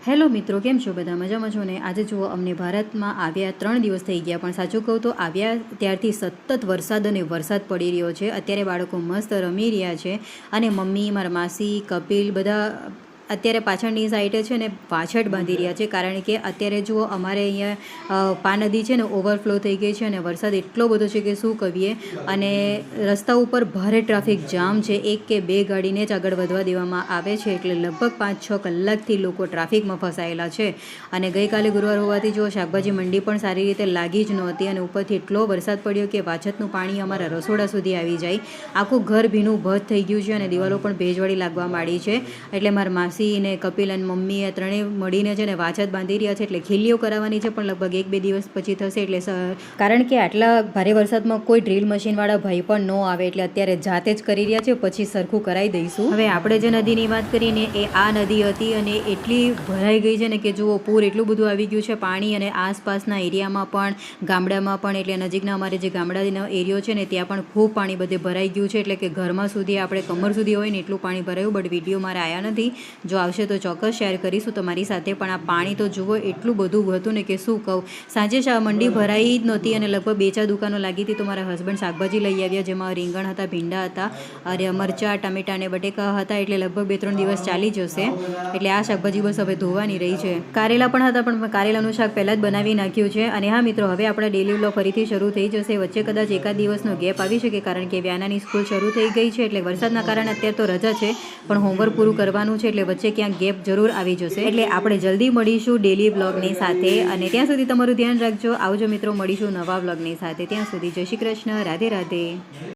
Hello મિત્રો, કેમ છો? બધા મજામાં છો ને? આજે જુઓ, અમને ભારતમાં આવ્યા 3 દિવસ થઈ ગયા, પણ સાચું કહું તો આવ્યા ત્યારથી સતત વરસાદ અને વરસાદ પડી રહ્યો છે. અત્યારે બાળકો મસ્ત રમી રહ્યા છે અને મમ્મી, મારા માસી, કપિલ બધા અત્યારે પાછળની સાઈડે છે ને વાછટ બાંધી રહ્યા છે, કારણ કે અત્યારે જુઓ અમારે અહીંયા પા નદી છે ને ઓવરફ્લો થઈ ગઈ છે અને વરસાદ એટલો બધો છે કે શું કહીએ. અને રસ્તા ઉપર ભારે ટ્રાફિક જામ છે, 1 કે 2 ગાડીને જ આગળ વધવા દેવામાં આવે છે, એટલે લગભગ 5-6 કલાકથી લોકો ટ્રાફિકમાં ફસાયેલા છે. અને ગઈકાલે ગુરુવાર હોવાથી જો શાકભાજી મંડી પણ સારી રીતે લાગી જ નહોતી અને ઉપરથી એટલો વરસાદ પડ્યો કે વાછતનું પાણી અમારા રસોડા સુધી આવી જાય. આખું ઘર ભીનું ભત થઈ ગયું છે અને દિવાલો પણ ભેજવાળી લાગવા માંડી છે. એટલે મારા માસી ને કપિલ અને મમ્મી એ ત્રણેય મળીને છે ને વાછત બાંધી રહ્યા છે, એટલે ખીલીઓ કરાવવાની છે, પણ લગભગ 1-2 દિવસ પછી થશે. એટલે કારણ કે આટલા ભારે વરસાદમાં કોઈ ડ્રીલ મશીનવાળા ભાઈ પણ ન આવે, એટલે અત્યારે જાતે જ કરી રહ્યા છે, પછી સરખું કરાવી દઈશું. હવે આપણે જે નદીની વાત કરીને એ આ નદી હતી અને એટલી ભરાઈ ગઈ છે ને કે જુઓ, પૂર એટલું બધું આવી ગયું છે પાણી, અને આસપાસના એરિયામાં પણ, ગામડામાં પણ, એટલે નજીકના અમારે જે ગામડાનો એરિયો છે ને ત્યાં પણ ખૂબ પાણી બધે ભરાઈ ગયું છે. એટલે કે ઘરમાં સુધી આપણે કમર સુધી હોય ને એટલું પાણી ભરાયું. બટ વિડીયો મારે આવ્યા નથી, જો આવશે તો ચોક્કસ શેર કરીશું તમારી સાથે. પણ આ પાણી તો જુઓ એટલું બધું હતું ને કે શું કહું. સાંજે મંડી ભરાઈ જ નહોતી અને લગભગ 2-4 દુકાનો લાગી હતી, તો મારા હસબન્ડ શાકભાજી લઈ આવ્યા, જેમાં રીંગણ હતા, ભીંડા હતા, અને મરચાં, ટામેટા અને બટેકા હતા, એટલે લગભગ 2-3 દિવસ ચાલી જશે. એટલે આ શાકભાજી બસ હવે ધોવાની રહી છે. કારેલા પણ હતા, પણ કારેલાનું શાક પહેલાં જ બનાવી નાખ્યું છે. અને હા મિત્રો, હવે આપણા ડેલી વ્લોગ ફરીથી શરૂ થઈ જશે. વચ્ચે કદાચ એકાદ દિવસનો ગેપ આવી શકે, કારણ કે વ્યાનાની સ્કૂલ શરૂ થઈ ગઈ છે, એટલે વરસાદના કારણે અત્યારે તો રજા છે, પણ હોમવર્ક પૂરું કરવાનું છે, એટલે વચ્ચે ક્યાંક ગેપ જરૂર આવી જશે. એટલે આપણે જલ્દી મળીશું ડેલી વ્લોગની સાથે, અને ત્યાં સુધી તમારું ધ્યાન રાખજો. આવજો મિત્રો, મળીશું નવા વ્લોગની સાથે. ત્યાં સુધી જય શ્રી કૃષ્ણ, રાધે રાધે.